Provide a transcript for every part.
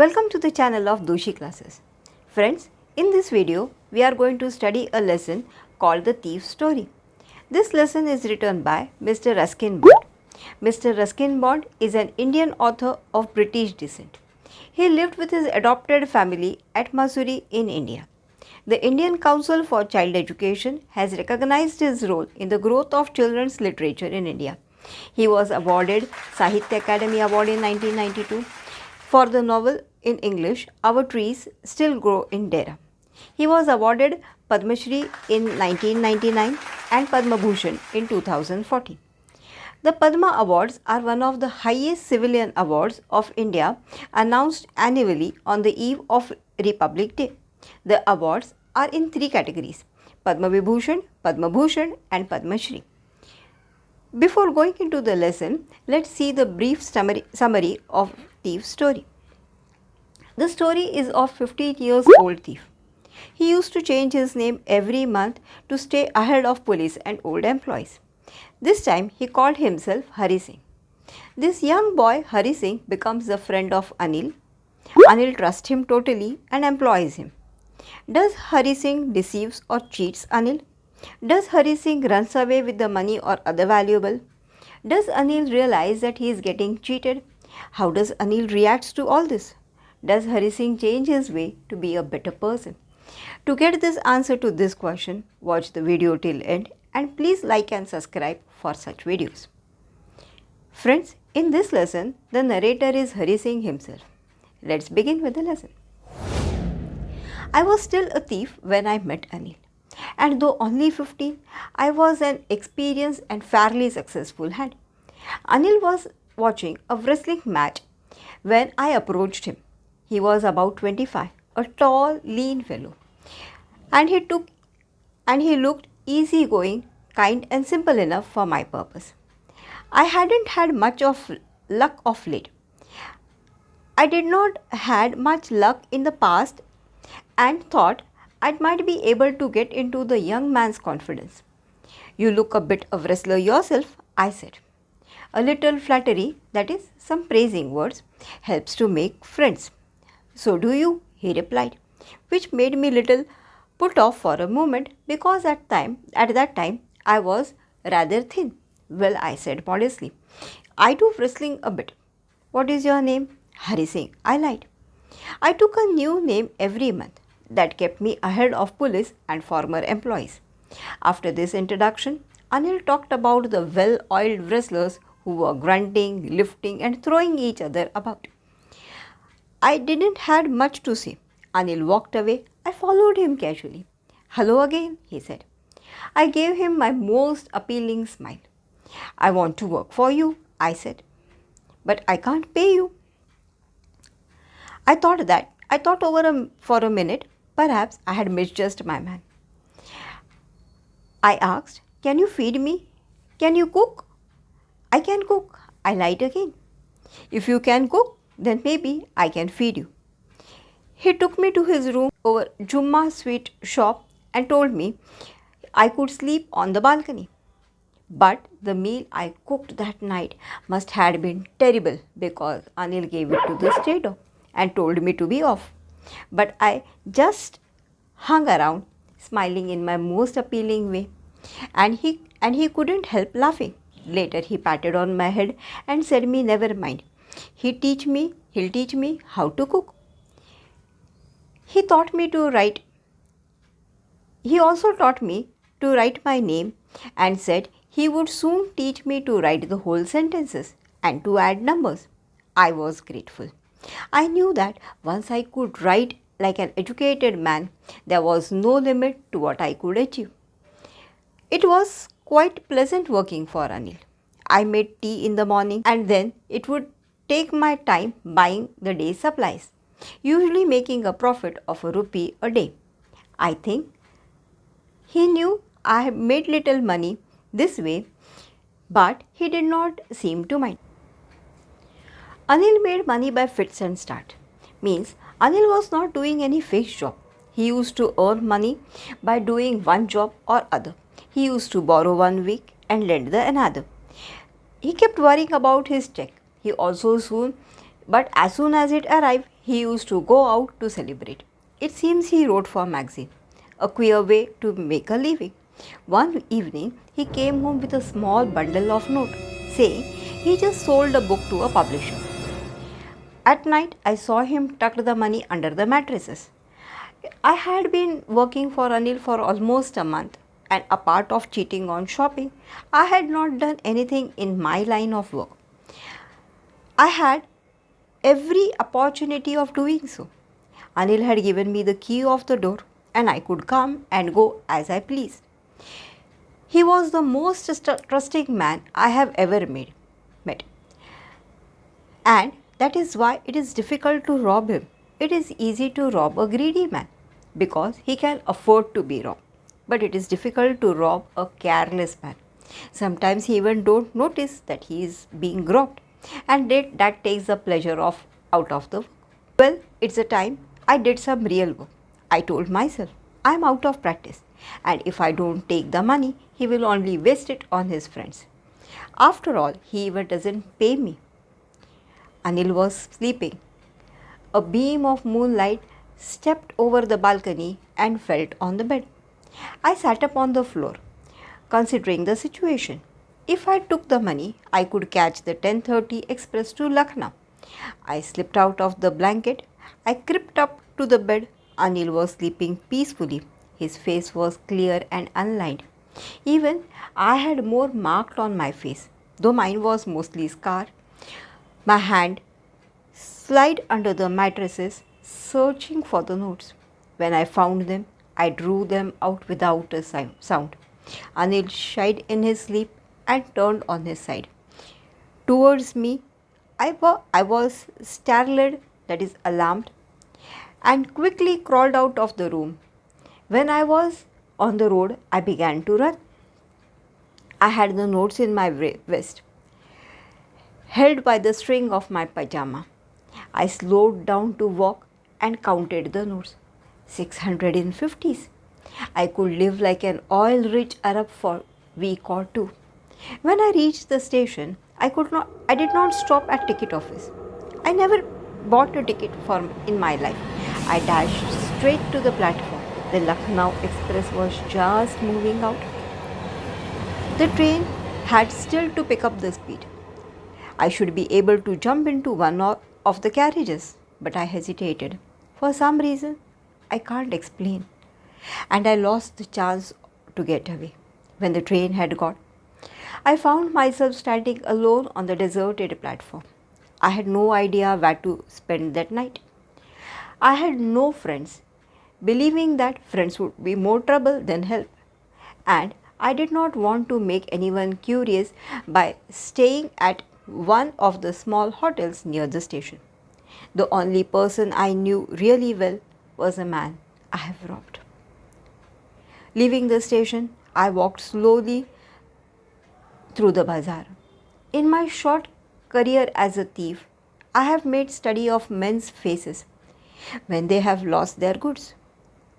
Welcome to the channel of Doshi Classes. Friends, in this video, we are going to study a lesson called The Thief's Story. This lesson is written by Mr. Ruskin Bond. Mr. Ruskin Bond is an Indian author of British descent. He lived with his adopted family at Mussoorie in India. The Indian Council for Child Education has recognized his role in the growth of children's literature in India. He was awarded Sahitya Akademi Award in 1992 for the novel in English, Our Trees Still Grow in Dehra. He was awarded Padma Shri in 1999 and Padma Bhushan in 2014. The Padma Awards are one of the highest civilian awards of India, announced annually on the eve of Republic Day. The awards are in three categories: Padma Vibhushan, Padma Bhushan and Padma Shri. Before going into the lesson, let's see the brief summary of Thief's story. The story is of 15 years old thief. He used to change his name every month to stay ahead of police and old employees. This time he called himself Hari Singh. This young boy Hari Singh becomes the friend of Anil. Anil trusts him totally and employs him. Does Hari Singh deceives or cheats Anil? Does Hari Singh runs away with the money or other valuable? Does Anil realize that he is getting cheated? How does Anil react to all this? Does Hari Singh change his way to be a better person? To get this answer to this question, watch the video till end and please like and subscribe for such videos. Friends, in this lesson, the narrator is Hari Singh himself. Let's begin with the lesson. I was still a thief when I met Anil. And though only 15, I was an experienced and fairly successful hand. Anil was watching a wrestling match when I approached him. He was about 25, a tall, lean fellow. And he looked easygoing, kind and simple enough for my purpose. I hadn't had much of luck of late. I did not had much luck in the past and thought I might be able to get into the young man's confidence. You look a bit of wrestler yourself, I said. A little flattery, that is, some praising words, helps to make friends. So do you, he replied, which made me little put off for a moment because at that time I was rather thin. Well, I said modestly, I do wrestling a bit. What is your name? Hari Singh, I lied. I took a new name every month. That kept me ahead of police and former employees. After this introduction, Anil talked about the well-oiled wrestlers who were grunting, lifting and throwing each other about. I didn't had much to say. Anil walked away. I followed him casually. Hello again, he said. I gave him my most appealing smile. I want to work for you, I said. But I can't pay you. I thought for a minute. Perhaps I had misjudged my man. I asked, can you feed me? Can you cook? I can cook. I lied again. If you can cook, then maybe I can feed you. He took me to his room over Jumma sweet shop and told me I could sleep on the balcony. But the meal I cooked that night must have been terrible because Anil gave it to the stray dog and told me to be off. But I just hung around, smiling in my most appealing way, and he couldn't help laughing. Later he patted on my head and said me never mind. He'll teach me how to cook. He also taught me to write my name and said he would soon teach me to write the whole sentences and to add numbers. I was grateful. I knew that once I could write like an educated man, there was no limit to what I could achieve. It was quite pleasant working for Anil. I made tea in the morning and then it would take my time buying the day's supplies, usually making a profit of ₹1 a day. I think he knew I had made little money this way, but he did not seem to mind. Anil made money by fits and start. Means Anil was not doing any fixed job. He used to earn money by doing one job or other. He used to borrow 1 week and lend the another. He kept worrying about his check. But as soon as it arrived, he used to go out to celebrate. It seems he wrote for magazine, a queer way to make a living. One evening, he came home with a small bundle of notes, saying he just sold a book to a publisher. At night, I saw him tuck the money under the mattresses. I had been working for Anil for almost a month, and apart of cheating on shopping, I had not done anything in my line of work. I had every opportunity of doing so. Anil had given me the key of the door, and I could come and go as I pleased. He was the most trusting man I have ever met. And that is why it is difficult to rob him. It is easy to rob a greedy man because he can afford to be robbed. But it is difficult to rob a careless man. Sometimes he even don't notice that he is being robbed, and that takes the pleasure out of the work. Well, it's a time I did some real work. I told myself, I am out of practice, and if I don't take the money, he will only waste it on his friends. After all, he even doesn't pay me. Anil was sleeping. A beam of moonlight stepped over the balcony and fell on the bed. I sat up on the floor, considering the situation. If I took the money, I could catch the 10:30 express to Lucknow. I slipped out of the blanket. I crept up to the bed. Anil was sleeping peacefully. His face was clear and unlined. Even I had more marked on my face, though mine was mostly scarred. My hand slid under the mattresses, searching for the notes. When I found them, I drew them out without a sound. Anil shied in his sleep and turned on his side. Towards me, I was startled, that is, alarmed, and quickly crawled out of the room. When I was on the road, I began to run. I had the notes in my vest, held by the string of my pajama. I slowed down to walk and counted the notes. 650s. I could live like an oil-rich Arab for a week or two. When I reached the station, I did not stop at ticket office. I never bought a ticket in my life. I dashed straight to the platform. The Lucknow Express was just moving out. The train had still to pick up the speed. I should be able to jump into one of the carriages, but I hesitated. For some reason, I can't explain. And I lost the chance to get away. When the train had gone, I found myself standing alone on the deserted platform. I had no idea where to spend that night. I had no friends, believing that friends would be more trouble than help. And I did not want to make anyone curious by staying at one of the small hotels near the station. The only person I knew really well was a man I have robbed. Leaving the station, I walked slowly through the bazaar. In my short career as a thief, I have made study of men's faces when they have lost their goods.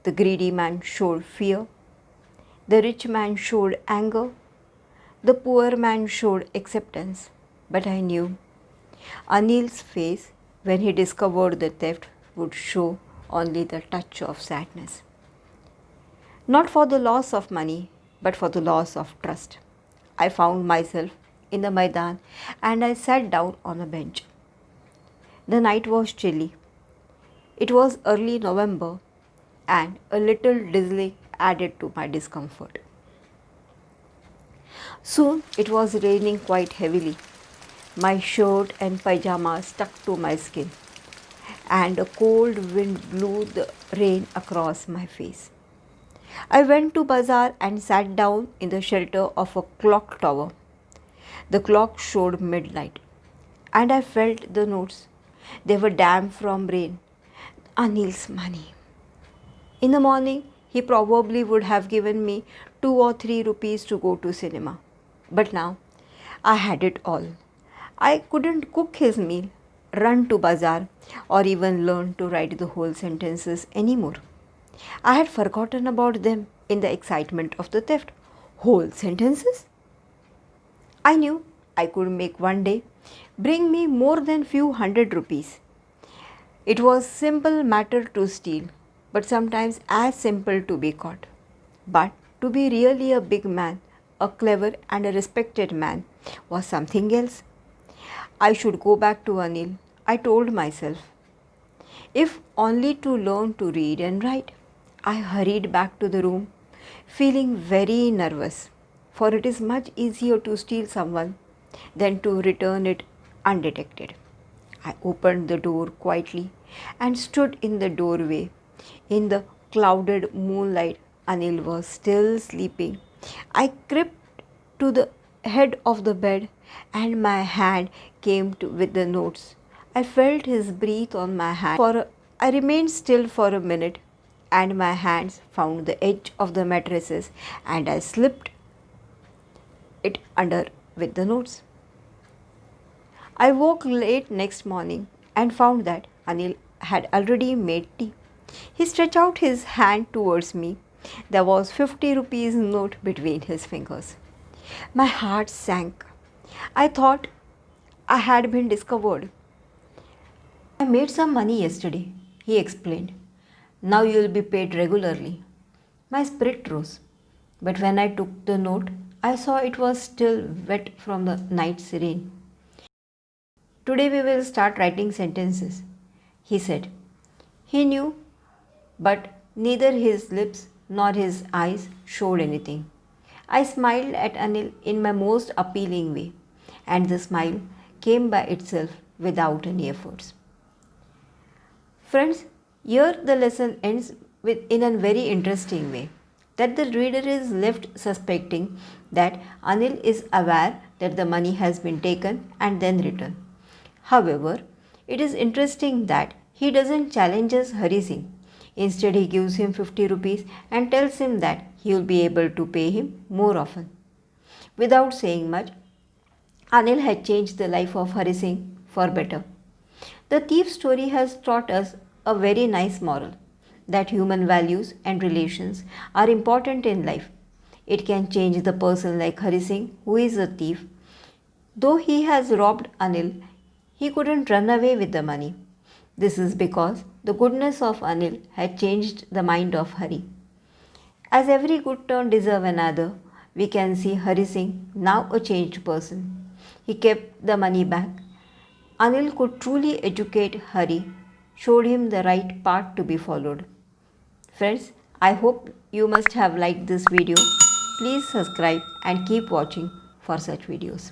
The greedy man showed fear, the rich man showed anger, the poor man showed acceptance. But I knew Anil's face when he discovered the theft would show only the touch of sadness. Not for the loss of money, but for the loss of trust. I found myself in the Maidan and I sat down on a bench. The night was chilly. It was early November and a little drizzling added to my discomfort. Soon it was raining quite heavily. My shirt and pajamas stuck to my skin, and a cold wind blew the rain across my face. I went to bazaar and sat down in the shelter of a clock tower. The clock showed midnight, and I felt the notes. They were damp from rain. Anil's money. In the morning, he probably would have given me 2 or 3 rupees to go to cinema. But now, I had it all. I couldn't cook his meal, run to bazaar, or even learn to write the whole sentences anymore. I had forgotten about them in the excitement of the theft. Whole sentences? I knew I could make one day bring me more than few hundred rupees. It was simple matter to steal, but sometimes as simple to be caught. But to be really a big man, a clever and a respected man, was something else. I should go back to Anil, I told myself. If only to learn to read and write. I hurried back to the room, feeling very nervous, for it is much easier to steal someone than to return it undetected. I opened the door quietly and stood in the doorway. In the clouded moonlight, Anil was still sleeping. I crept to the head of the bed and my hand came with the notes. I felt his breath on my hand. I remained still for a minute and my hands found the edge of the mattresses and I slipped it under with the notes. I woke late next morning and found that Anil had already made tea. He stretched out his hand towards me. There was 50 rupees note between his fingers. My heart sank. I thought I had been discovered. I made some money yesterday, he explained. Now you will be paid regularly. My spirit rose. But when I took the note, I saw it was still wet from the night's rain. Today we will start writing sentences, he said. He knew, but neither his lips nor his eyes showed anything. I smiled at Anil in my most appealing way, and the smile came by itself without any efforts. Friends, here the lesson ends in a very interesting way, that the reader is left suspecting that Anil is aware that the money has been taken and then returned. However, it is interesting that he doesn't challenge Hari Singh. Instead, he gives him 50 rupees and tells him that he will be able to pay him more often. Without saying much, Anil had changed the life of Hari Singh for better. The thief story has taught us a very nice moral, that human values and relations are important in life. It can change the person like Hari Singh, who is a thief. Though he has robbed Anil, he couldn't run away with the money. This is because the goodness of Anil had changed the mind of Hari. As every good turn deserves another, we can see Hari Singh now a changed person. He kept the money back. Anil could truly educate Hari, showed him the right path to be followed. Friends, I hope you must have liked this video. Please subscribe and keep watching for such videos.